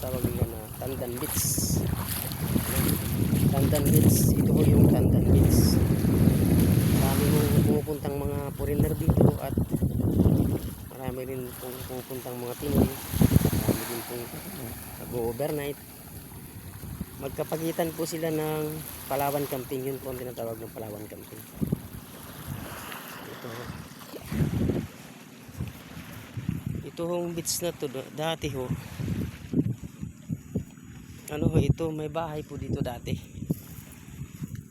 tinatawag nila na Tandan Beach. Tandan Beach, ito po yung Tandan Beach. Marami pong pumupuntang mga foreigner dito at marami rin pong pumupuntang mga Pinoy. Marami din pong nag-overnight. Magkapagitan po sila ng Palawan Camping, yun po ang tinatawag ng Palawan Camping. Ito hong beach na to dati ho, ano ho, ito may bahay po dito dati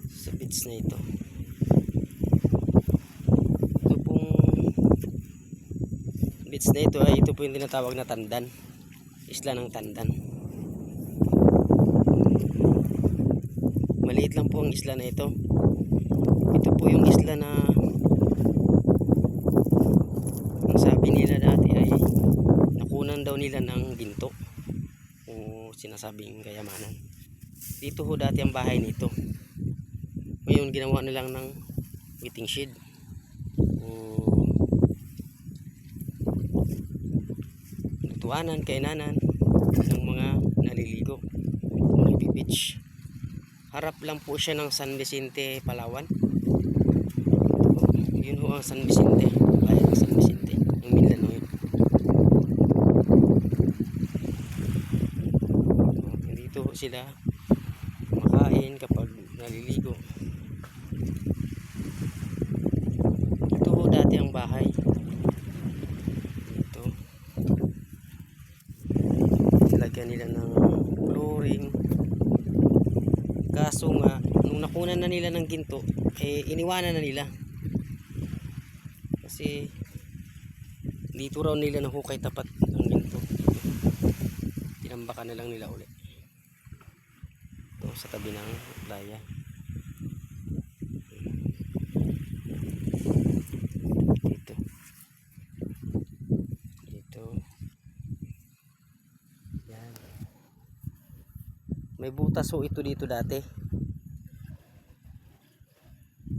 sa beach na ito. Ito pong beach na ito ay ito po yung tinatawag na Tandan, isla ng Tandan. Maliit lang po ang isla na ito. Ito po yung isla na ang sabi nila dati ay nakunan daw nila ng ginto o sinasabing kayamanan. Dito ho dati ang bahay nito. Ngayon ginawa nilang ng waiting shed o lutuanan, kainanan ng mga naliligo, beach. Harap lang po siya ng San Vicente, Palawan. Yun ho ang San Vicente, bayan ng San Vicente, yung Mindanao yun. Dito sila kumakain kapag naliligo. Ito ho dati ang bahay. Ito. Nilagyan nila ng flooring. Kaso nga, nung nakunan na nila ng ginto, iniwanan na nila. Kasi dito raw nila nahukay tapat ng ginto. Tinambakan na lang nila ulit. Ito sa tabi ng playa. Dito. Dito. Yan. May butas ho ito dito dati.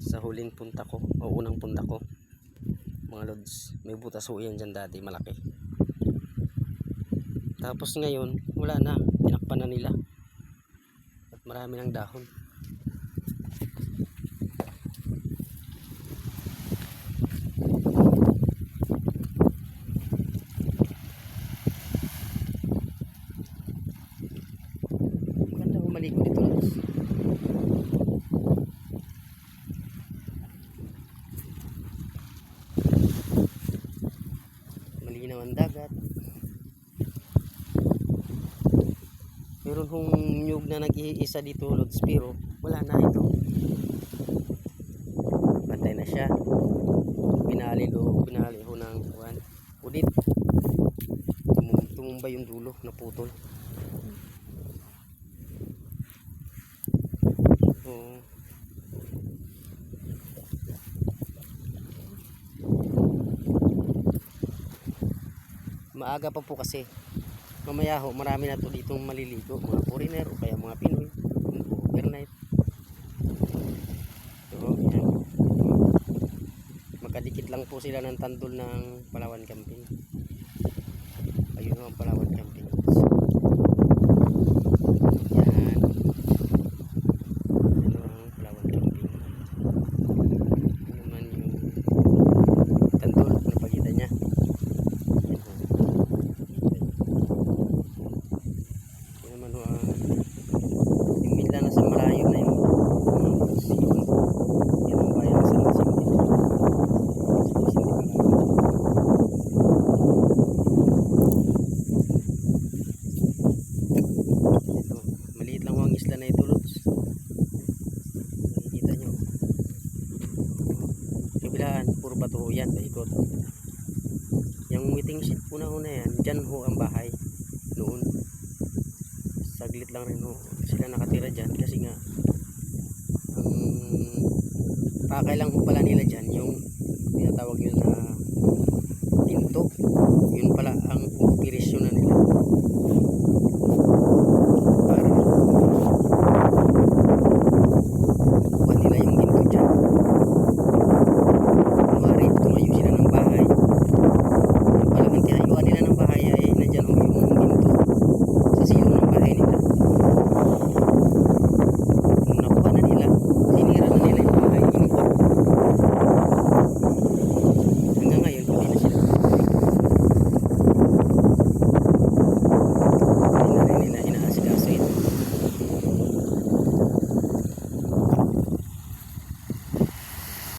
Sa huling punta ko, o unang punta ko, mga lods, may butas ho yan dyan dati, malaki. Tapos ngayon, wala na, tinakpan na nila. At marami ng dahon. Maganda ho maligo dito, lods. Malinaw ang dagat. Meron hong nyug na nag-iisa dito, lods, pero wala na ito. Patay na siya. Pinali ho ng udit. Tumumba yung dulo, naputol. So, maaga pa po kasi. Mamaya ho, marami na to ditong maliligo, mga foreigner o kaya mga Pinoy, overnight. So, yan. Magkadikit lang po sila ng tandol ng Palawan Camping. Ayun ho ang Palawan Camping. Yan. Ano ang Palawan Camping. Ano naman yung tandol na pagkita niya. Isla na ito, lods. Nakikita nyo. Kabilaan, puro bato yan, paikot. Yung waiting shed una yan, dyan ho ang bahay noon. Saglit lang rin ho sila nakatira dyan kasi nga pakay lang ho pala nila dyan yung tinatawag yun na